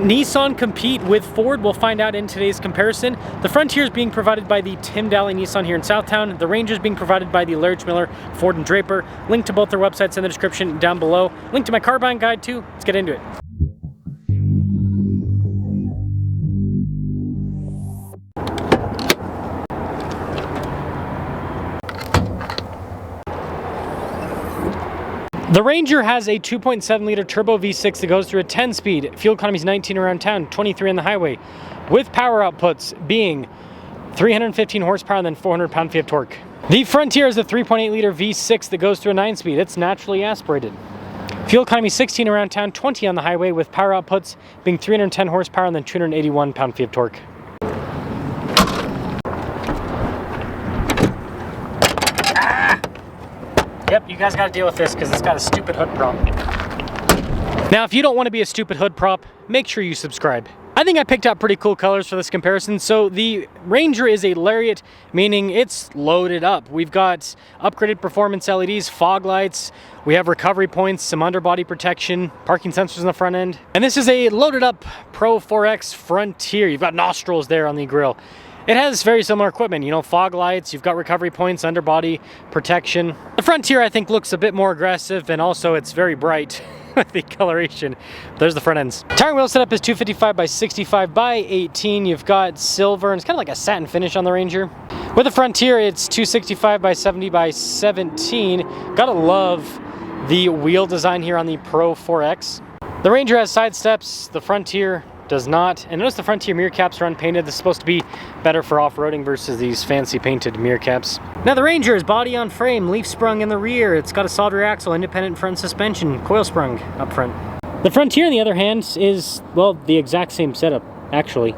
Nissan compete with Ford? We'll find out in today's comparison. The Frontier is being provided by the Tim Daly Nissan here in Southtown. The Ranger is being provided by the Lariat Miller, Ford and Draper. Link to both their websites in the description down below. Link to my car buying guide too. Let's get into it. The Ranger has a 2.7 liter turbo V6 that goes through a 10-speed. Fuel economy is 19 around town, 23 on the highway, with power outputs being 315 horsepower and then 400 pound-feet of torque. The Frontier is a 3.8 liter V6 that goes through a 9-speed. It's naturally aspirated. Fuel economy 16 around town, 20 on the highway, with power outputs being 310 horsepower and then 281 pound-feet of torque. Yep, you guys got to deal with this because it's got a stupid hood prop. Now, if you don't want to be a stupid hood prop, make sure you subscribe. I think I picked out pretty cool colors for this comparison. So the Ranger is a Lariat, meaning it's loaded up. We've got upgraded performance LEDs, fog lights, we have recovery points, some underbody protection, parking sensors in the front end. And this is a loaded up Pro 4X Frontier. You've got nostrils there on the grille. It has very similar equipment, you know, fog lights, you've got recovery points, underbody protection. The Frontier, I think, looks a bit more aggressive, and also it's very bright with the coloration. There's the front ends. Tire and wheel setup is 255 by 65 by 18. You've got silver, and it's kind of like a satin finish on the Ranger. With the Frontier, it's 265 by 70 by 17. Gotta love the wheel design here on the Pro 4X. The Ranger has side steps, the Frontier does not. And notice the Frontier mirror caps are unpainted. This is supposed to be better for off-roading versus these fancy painted mirror caps. Now the Ranger is body on frame, leaf sprung in the rear. It's got a solid rear axle, independent front suspension, coil sprung up front. The Frontier, on the other hand, is, well, the exact same setup, actually.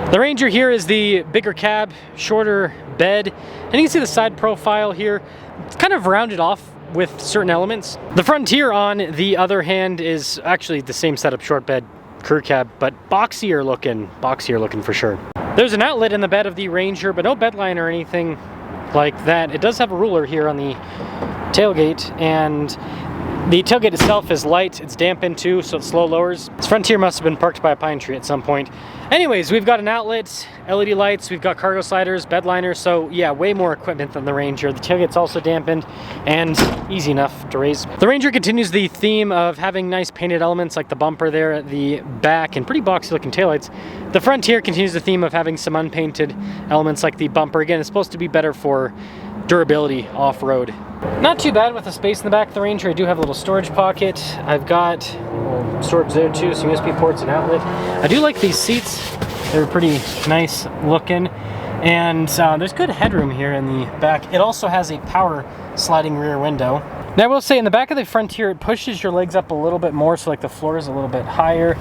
The Ranger here is the bigger cab, shorter bed, and you can see the side profile here. It's kind of rounded off with certain elements. The Frontier, on the other hand, is actually the same setup, short bed, crew cab, but boxier looking for sure. There's an outlet in the bed of the Ranger, but no bed line or anything like that. It does have a ruler here on the tailgate, and the tailgate itself is light. It's dampened too, so it slow lowers. This Frontier must have been parked by a pine tree at some point. Anyways, we've got an outlet, LED lights, we've got cargo sliders, bed liners, so yeah, way more equipment than the Ranger. The tailgate's also dampened and easy enough to raise. The Ranger continues the theme of having nice painted elements like the bumper there at the back and pretty boxy looking taillights. The Frontier continues the theme of having some unpainted elements like the bumper. Again, it's supposed to be better for durability off-road. Not too bad with the space in the back of the Ranger. I do have a little storage pocket. I've got storage there too, some USB ports and outlet. I do like these seats. They're pretty nice looking. And there's good headroom here in the back. It also has a power sliding rear window. Now I will say in the back of the Frontier, it pushes your legs up a little bit more, so like the floor is a little bit higher.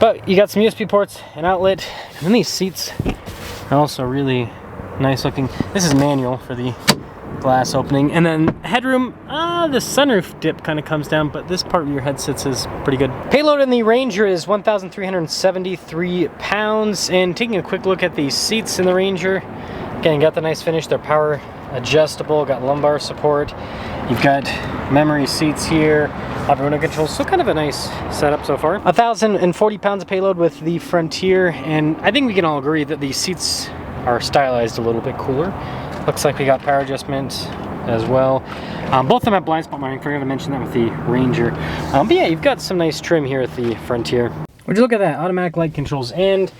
But you got some USB ports, an outlet, and these seats are also really nice looking. This is manual for the glass opening, and then headroom, the sunroof dip kind of comes down, but this part where your head sits is pretty good. Payload in the Ranger is 1,373 pounds, and taking a quick look at the seats in the Ranger, again, you got the nice finish. They're power adjustable, got lumbar support, you've got memory seats here, window controls, so kind of a nice setup so far. 1,040 pounds of payload with the Frontier, and I think we can all agree that these seats are stylized a little bit cooler. Looks like we got power adjustment as well. Both of them have blind spot monitoring. Forgot to mention that with the Ranger. But yeah, you've got some nice trim here with the Frontier. Would you look at that? Automatic light controls, and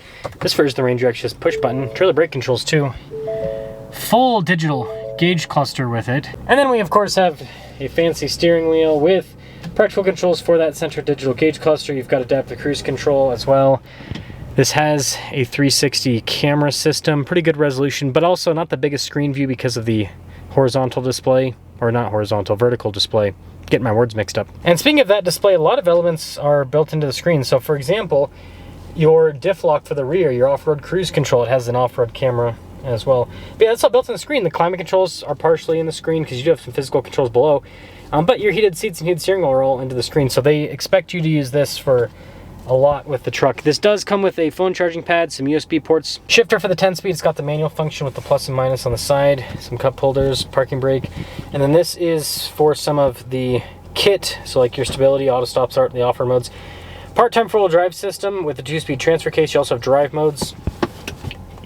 this version of the Ranger actually has push button. Trailer brake controls too. Full digital gauge cluster with it. And then we of course have a fancy steering wheel with practical controls for that center digital gauge cluster. You've got adaptive cruise control as well. This has a 360 camera system, pretty good resolution, but also not the biggest screen view because of the horizontal display, or not horizontal, vertical display. Getting my words mixed up. And speaking of that display, a lot of elements are built into the screen. So for example, your diff lock for the rear, your off-road cruise control, it has an off-road camera as well. But yeah, that's all built in the screen. The climate controls are partially in the screen because you do have some physical controls below. But your heated seats and heated steering wheel are all into the screen. So they expect you to use this for a lot with the truck. This does come with a phone charging pad, some USB ports, shifter for the 10-speed. It's got the manual function with the plus and minus on the side, some cup holders, parking brake, and then this is for some of the kit, so like your stability, auto stop start, the off-road modes. Part-time four-wheel drive system with a 2-speed transfer case. You also have drive modes.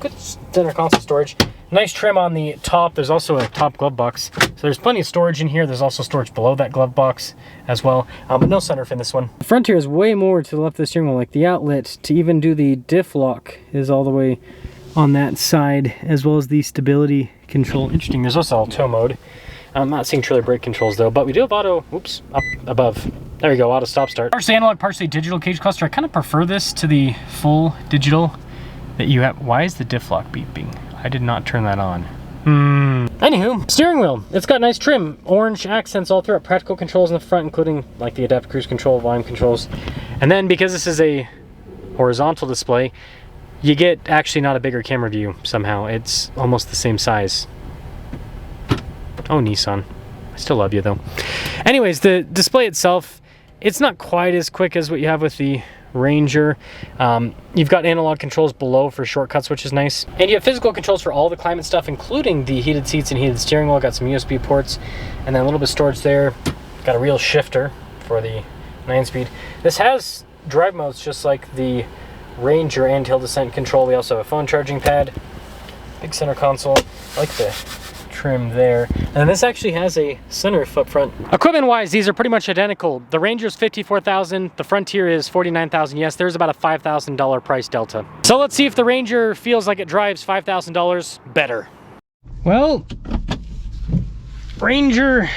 Good center console storage. Nice trim on the top. There's also a top glove box. So there's plenty of storage in here. There's also storage below that glove box as well. But no sunroof in this one. The front here is way more to the left of the steering wheel. Like the outlet to even do the diff lock is all the way on that side, as well as the stability control. Interesting. There's also auto mode. I'm not seeing trailer brake controls though, but we do have auto, oops, up above. There we go, auto stop start. Partially analog, partially digital cage cluster. I kind of prefer this to the full digital that you have. Why is the diff lock beeping? I did not turn that on. Anywho, steering wheel. It's got nice trim. Orange accents all throughout. Practical controls in the front, including like the adaptive cruise control, volume controls. And then because this is a horizontal display, you get actually not a bigger camera view somehow. It's almost the same size. Oh, Nissan. I still love you though. Anyways, the display itself, it's not quite as quick as what you have with the Ranger. You've got analog controls below for shortcuts, which is nice. And you have physical controls for all the climate stuff, including the heated seats and heated steering wheel. Got some USB ports and then a little bit of storage there. Got a real shifter for the 9-speed. This has drive modes just like the Ranger and hill descent control. We also have a phone charging pad, big center console. I like the trim there, and this actually has a sunroof up front. Equipment wise, these are pretty much identical. The Ranger's $54,000, the Frontier is $49,000. Yes, there's about a $5,000 price delta. So let's see if the Ranger feels like it drives $5,000 better. Well, Ranger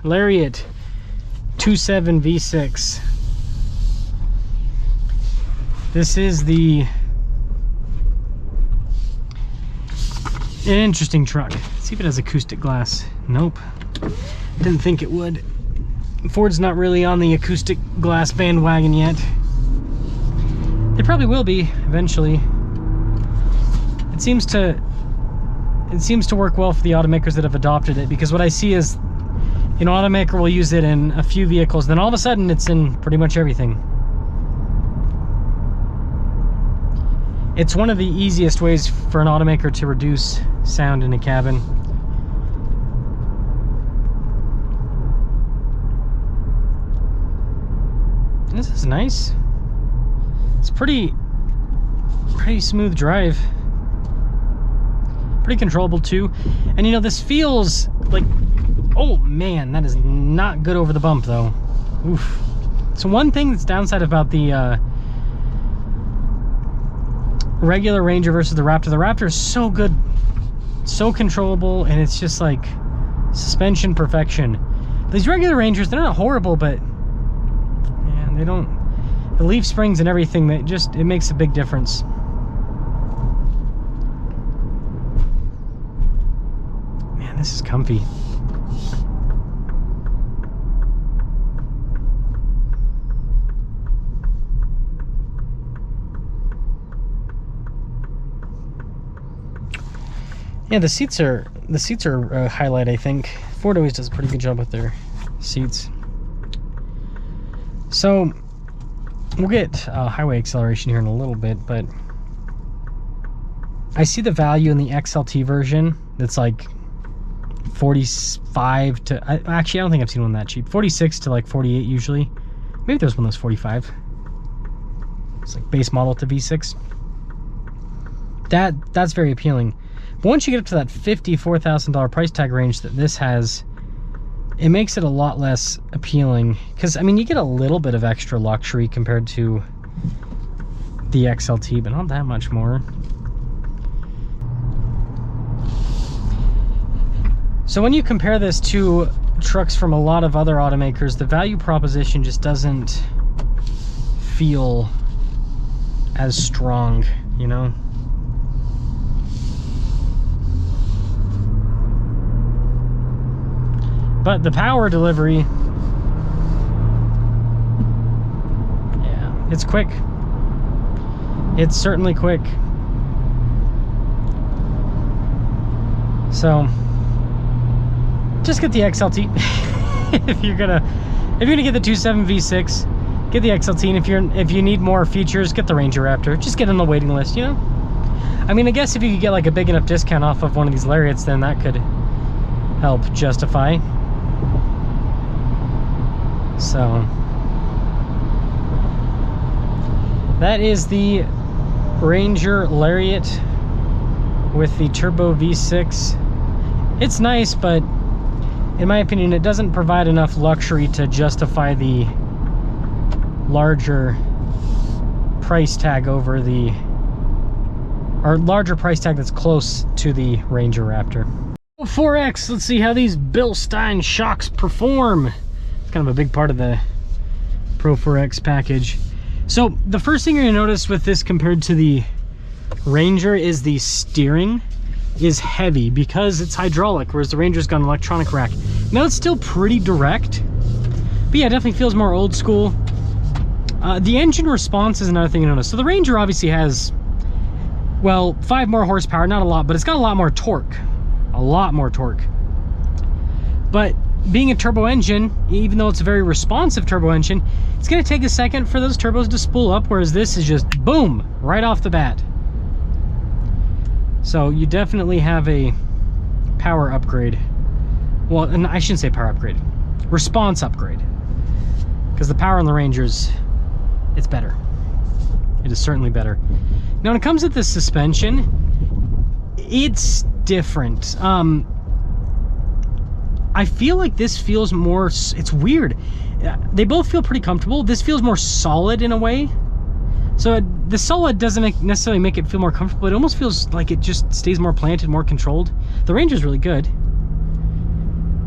Lariat 2.7 V6. This is an interesting truck. Let's see if it has acoustic glass. Nope. Didn't think it would. Ford's not really on the acoustic glass bandwagon yet. They probably will be eventually. It seems to work well for the automakers that have adopted it, because what I see is, you know, automaker will use it in a few vehicles, then all of a sudden it's in pretty much everything. It's one of the easiest ways for an automaker to reduce sound in a cabin. This is nice. It's pretty smooth drive. Pretty controllable too. And you know, this feels like, oh man, that is not good over the bump though. Oof. So one thing that's downside about the regular Ranger versus the Raptor. The Raptor is so good, so controllable, and it's just like suspension perfection. These regular Rangers, they're not horrible, but man, they don't, the leaf springs and everything, it makes a big difference. Man, this is comfy. Yeah, the seats are a highlight, I think. Ford always does a pretty good job with their seats. So we'll get highway acceleration here in a little bit, but I see the value in the XLT version that's like 45 to, actually I don't think I've seen one that cheap. 46 to like 48 usually. Maybe there's one that's 45. It's like base model to V6. That's very appealing. But once you get up to that $54,000 price tag range that this has, it makes it a lot less appealing. Because, I mean, you get a little bit of extra luxury compared to the XLT, but not that much more. So when you compare this to trucks from a lot of other automakers, the value proposition just doesn't feel as strong, you know? But the power delivery, yeah, it's quick. It's certainly quick. So just get the XLT. if you're gonna get the 2.7 V6, get the XLT. And if you need more features, get the Ranger Raptor. Just get on the waiting list, you know? I mean, I guess if you could get like a big enough discount off of one of these Lariats, then that could help justify. So That is the Ranger Lariat with the turbo V6. It's nice, but in my opinion, it doesn't provide enough luxury to justify the larger price tag over the, or larger price tag that's close to the Ranger Raptor. 4X, let's see how these Bilstein shocks perform. It's kind of a big part of the Pro 4X package. So the first thing you're gonna notice with this compared to the Ranger is the steering is heavy because it's hydraulic, whereas the Ranger's got an electronic rack. Now it's still pretty direct, but yeah, it definitely feels more old school. The engine response is another thing you notice. So the Ranger obviously has, well, 5 more horsepower, not a lot, but it's got a lot more torque. A lot more torque. But being a turbo engine, even though it's a very responsive turbo engine, it's going to take a second for those turbos to spool up, whereas this is just boom, right off the bat. So you definitely have a power upgrade. Well, and I shouldn't say power upgrade, response upgrade. Because the power on the Rangers, it's better. It is certainly better. Now when it comes to the suspension, it's different. I feel like this feels more, it's weird. They both feel pretty comfortable. This feels more solid in a way. So the solid doesn't necessarily make it feel more comfortable. It almost feels like it just stays more planted, more controlled. The Ranger's really good.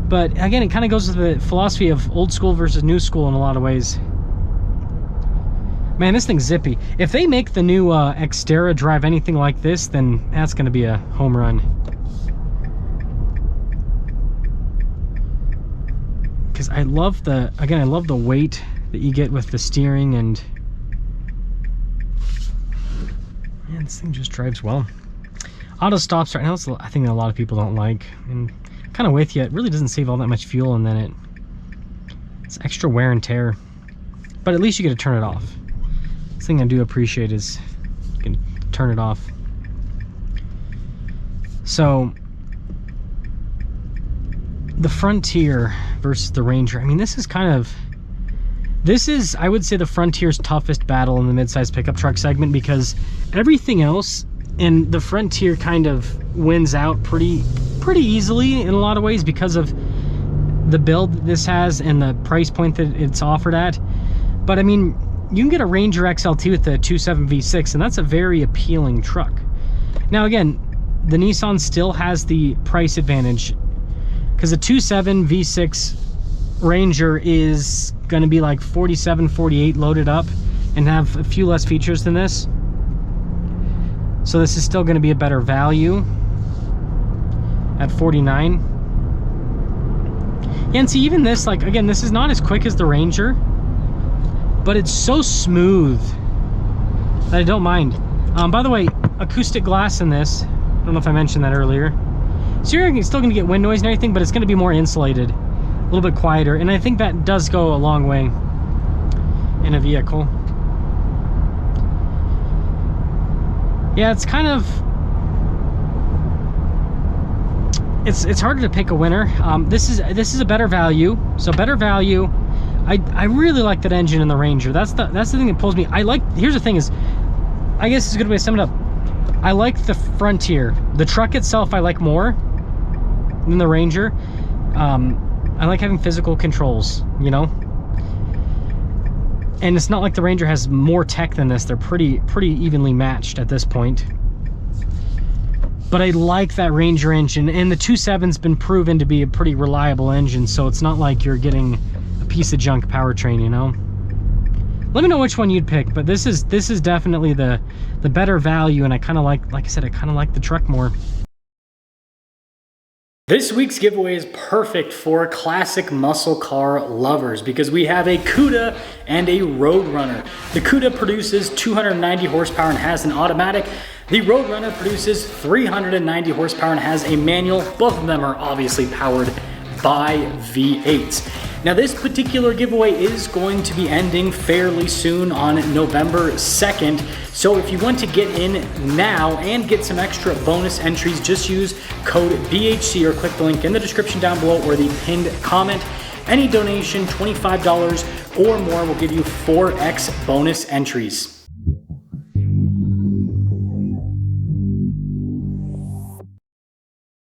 But again, it kind of goes with the philosophy of old school versus new school in a lot of ways. Man, this thing's zippy. If they make the new Xterra drive anything like this, then that's going to be a home run. Because I love the, again, I love the weight that you get with the steering, and man, this thing just drives well. Auto stops right now, it's a thing that a lot of people don't like, and kind of with you, it really doesn't save all that much fuel, and then it's extra wear and tear. But at least you get to turn it off. The thing I do appreciate is you can turn it off. So the Frontier versus the Ranger, I mean, this is kind of, this is, I would say, the Frontier's toughest battle in the midsize pickup truck segment, because everything else, and the Frontier kind of wins out pretty easily in a lot of ways because of the build that this has and the price point that it's offered at. But I mean, you can get a Ranger XLT with the 2.7 V6, and that's a very appealing truck. Now again, the Nissan still has the price advantage, because the 2.7 V6 Ranger is going to be like 47, 48 loaded up and have a few less features than this. So this is still going to be a better value at 49. Yeah, and see, even this, like, again, this is not as quick as the Ranger, but it's so smooth that I don't mind. By the way, acoustic glass in this. I don't know if I mentioned that earlier. So you're still going to get wind noise and everything, but it's going to be more insulated, a little bit quieter, and I think that does go a long way in a vehicle. Yeah, it's kind of, it's harder to pick a winner. This is a better value, so better value. I really like that engine in the Ranger. That's the thing that pulls me. Here's the thing is, I guess it's a good way to sum it up. I like the Frontier. The truck itself I like more than the Ranger. I like having physical controls, you know? And it's not like the Ranger has more tech than this. They're pretty evenly matched at this point. But I like that Ranger engine, and the 2.7's been proven to be a pretty reliable engine, so it's not like you're getting a piece of junk powertrain, you know? Let me know which one you'd pick, but this is definitely the better value, and I kind of like I said, I kind of like the truck more. This week's giveaway is perfect for classic muscle car lovers because we have a Cuda and a Roadrunner. The Cuda produces 290 horsepower and has an automatic. The Roadrunner produces 390 horsepower and has a manual. Both of them are obviously powered by V8s. Now this particular giveaway is going to be ending fairly soon on November 2nd. So if you want to get in now and get some extra bonus entries, just use code BHC or click the link in the description down below or the pinned comment. Any donation, $25 or more, will give you 4x bonus entries.